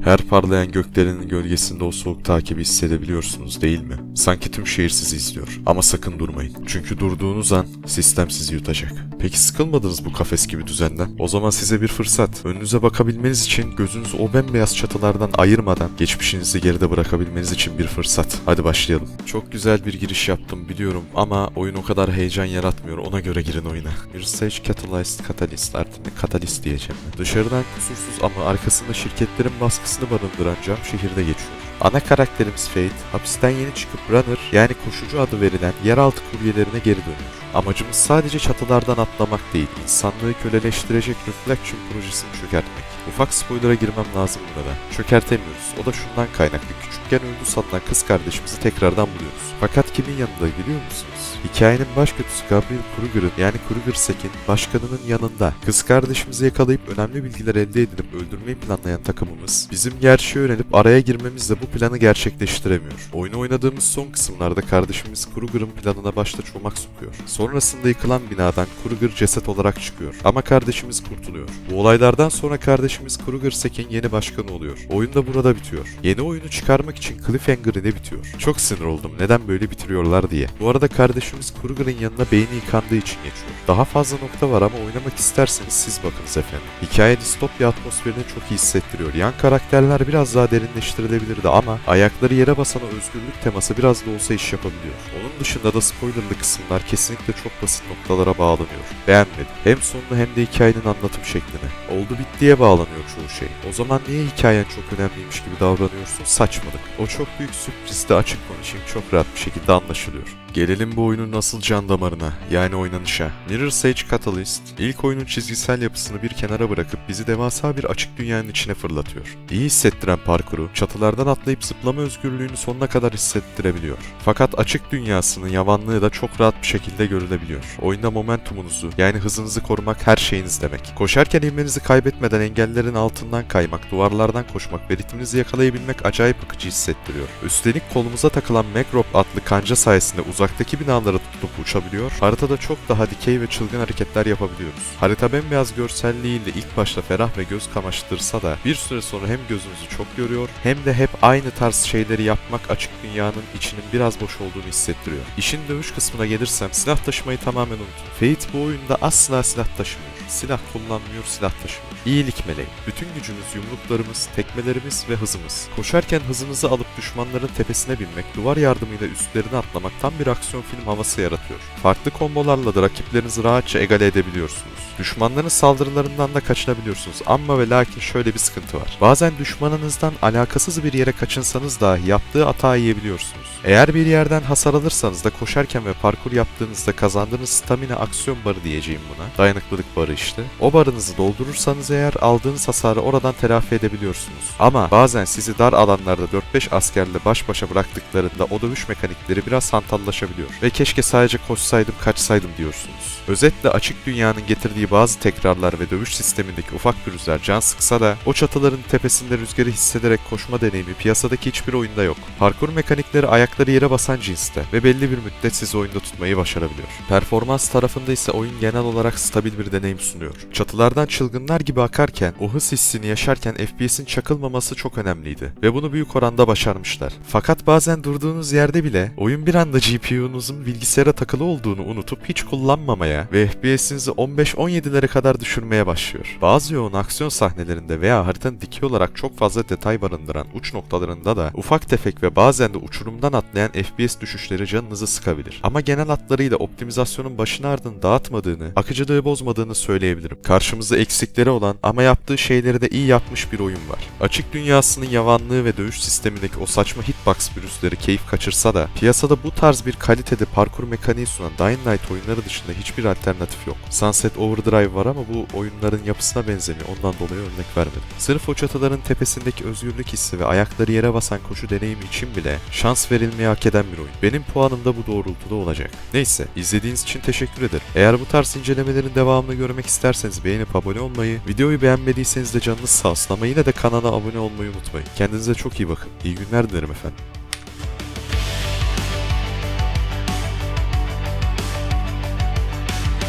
Her parlayan gökdelenin gölgesinde o soğuk takibi hissedebiliyorsunuz değil mi? Sanki tüm şehir sizi izliyor. Ama sakın durmayın. Çünkü durduğunuz an sistem sizi yutacak. Peki sıkılmadınız bu kafes gibi düzenden? O zaman size bir fırsat. Önünüze bakabilmeniz için gözünüzü o bembeyaz çatılardan ayırmadan geçmişinizi geride bırakabilmeniz için bir fırsat. Hadi başlayalım. Çok güzel bir giriş yaptım biliyorum ama oyun o kadar heyecan yaratmıyor. Ona göre girin oyuna. Bir Sage Catalyst artık Catalyst diyeceğim. Dışarıdan kusursuz ama arkasında şirketlerin baskısını barındıran cam şehirde geçiyor. Ana karakterimiz Fate, hapisten yeni çıkıp Runner yani koşucu adı verilen yeraltı kuryelerine geri dönüyor. Amacımız sadece çatılardan atlamak değil, insanlığı köleleştirecek Reflection projesini çökertmek. Ufak spoiler'a girmem lazım burada. Çökertemiyoruz. O da şundan kaynaklı. Küçükken öldü sanılan kız kardeşimizi tekrardan buluyoruz. Fakat kimin yanında biliyor musunuz? Hikayenin baş kötüsü Gabriel Kruger'ın yani Krugersek'in başkanının yanında. Kız kardeşimizi yakalayıp önemli bilgiler elde edilip öldürmeyi planlayan takımımız bizim gerçeği öğrenip araya girmemizle bu planı gerçekleştiremiyor. Oyunu oynadığımız son kısımlarda kardeşimiz Kruger'ın planına başta çomak sokuyor. Sonrasında yıkılan binadan Kruger ceset olarak çıkıyor. Ama kardeşimiz kurtuluyor. Bu olaylardan sonra kardeşimiz Krugersek'in yeni başkanı oluyor. Oyun da burada bitiyor. Yeni oyunu çıkarmak için cliffhanger ile bitiyor. Çok sinir oldum neden böyle bitiriyorlar diye. Bu arada kardeşimiz Kruger'ın yanına beyni yıkandığı için geçiyor. Daha fazla nokta var ama oynamak isterseniz siz bakınız efendim. Hikaye distopya atmosferini çok iyi hissettiriyor. Yan karakterler biraz daha derinleştirilebilirdi ama ayakları yere basan o özgürlük teması biraz da olsa iş yapabiliyor. Onun dışında da spoilerlı kısımlar kesinlikle çok basit noktalara bağlanıyor. Beğenmedim. Hem sonunu hem de hikayenin anlatım şekline. Oldu bittiye bağlanıyor çoğu şey. O zaman niye hikayen çok önemliymiş gibi davranıyorsun? Saçmalık. O çok büyük sürprizde açık konuşayım çok rahat bir şekilde anlaşılıyor. Gelelim bu oyunun asıl can damarına, yani oynanışa. Mirror's Edge Catalyst, ilk oyunun çizgisel yapısını bir kenara bırakıp bizi devasa bir açık dünyanın içine fırlatıyor. İyi hissettiren parkuru, çatılardan atlayıp zıplama özgürlüğünü sonuna kadar hissettirebiliyor. Fakat açık dünyasının yavanlığı da çok rahat bir şekilde görülebiliyor. Oyunda momentumunuzu, yani hızınızı korumak her şeyiniz demek. Koşarken ivmenizi kaybetmeden engellerin altından kaymak, duvarlardan koşmak ve ritminizi yakalayabilmek acayip akıcı hissettiriyor. Üstelik kolumuza takılan Megrop adlı kanca sayesinde uzaktaki binaları tutup uçabiliyor, haritada çok daha dikey ve çılgın hareketler yapabiliyoruz. Harita bembeyaz görselliğiyle ilk başta ferah ve göz kamaştırsa da bir süre sonra hem gözünüzü çok yoruyor hem de hep aynı tarz şeyleri yapmak açık dünyanın içinin biraz boş olduğunu hissettiriyor. İşin dövüş kısmına gelirsem silah taşımayı tamamen unutun. Fate bu oyunda asla silah taşımıyor. Silah kullanmıyor, silah taşımıyor. İyilik meleği. Bütün gücümüz, yumruklarımız, tekmelerimiz ve hızımız. Koşarken hızınızı alıp düşmanların tepesine binmek, duvar yardımıyla üstlerine atlamak tam bir aksiyon film havası yaratıyor. Farklı kombolarla da rakiplerinizi rahatça egale edebiliyorsunuz. Düşmanların saldırılarından da kaçınabiliyorsunuz ama ve lakin şöyle bir sıkıntı var. Bazen düşmanınızdan alakasız bir yere kaçınsanız dahi yaptığı hatayı yiyebiliyorsunuz. Eğer bir yerden hasar alırsanız da koşarken ve parkur yaptığınızda kazandığınız stamina aksiyon barı diyeceğim buna. Dayanıklılık barı işte. O barınızı doldurursanız eğer aldığınız hasarı oradan telafi edebiliyorsunuz. Ama bazen sizi dar alanlarda 4-5 askerle baş başa bıraktıklarında o dövüş mekanikleri biraz hantallaşabiliyor. Ve keşke sadece koşsaydım kaçsaydım diyorsunuz. Özetle açık dünyanın getirdiği bazı tekrarlar ve dövüş sistemindeki ufak pürüzler can sıksa da o çatıların tepesinde rüzgarı hissederek koşma deneyimi piyasadaki hiçbir oyunda yok. Parkur mekanikleri ayakları yere basan cinste ve belli bir müddet sizi oyunda tutmayı başarabiliyor. Performans tarafında ise oyun genel olarak stabil bir deneyim sunuyor. Çatılardan çılgınlar gibi akarken, o hız hissini yaşarken FPS'in çakılmaması çok önemliydi ve bunu büyük oranda başarmışlar. Fakat bazen durduğunuz yerde bile oyun bir anda GPU'nuzun bilgisayara takılı olduğunu unutup hiç kullanmamaya ve FPS'inizi 15-17'lere kadar düşürmeye başlıyor. Bazı yoğun aksiyon sahnelerinde veya haritanın dikey olarak çok fazla detay barındıran uç noktalarında da ufak tefek ve bazen de uçurumdan atlayan FPS düşüşleri canınızı sıkabilir. Ama genel hatlarıyla optimizasyonun başını ardını dağıtmadığını, akıcılığı bozmadığını söyleyebilirim. Karşımızda eksikleri olan ama yaptığı şeyleri de iyi yapmış bir oyun var. Açık dünyasının yavanlığı ve dövüş sistemindeki o saçma hitbox pürüzleri keyif kaçırsa da piyasada bu tarz bir kalitede parkur mekaniği sunan Dying Light oyunları dışında hiçbir alternatif yok. Sunset Overdrive var ama bu oyunların yapısına benzemiyor. Ondan dolayı örnek vermedim. Sırf o çatıların tepesindeki özgürlük hissi ve ayakları yere basan koşu deneyimi için bile şans verilmeyi hak eden bir oyun. Benim puanım da bu doğrultuda olacak. Neyse, izlediğiniz için teşekkür ederim. Eğer bu tarz incelemelerin devamını görmek isterseniz beğenip abone olmayı, videoyu beğenmediyseniz de canınız sağ olsun ama yine de kanala abone olmayı unutmayın. Kendinize çok iyi bakın. İyi günler dilerim efendim.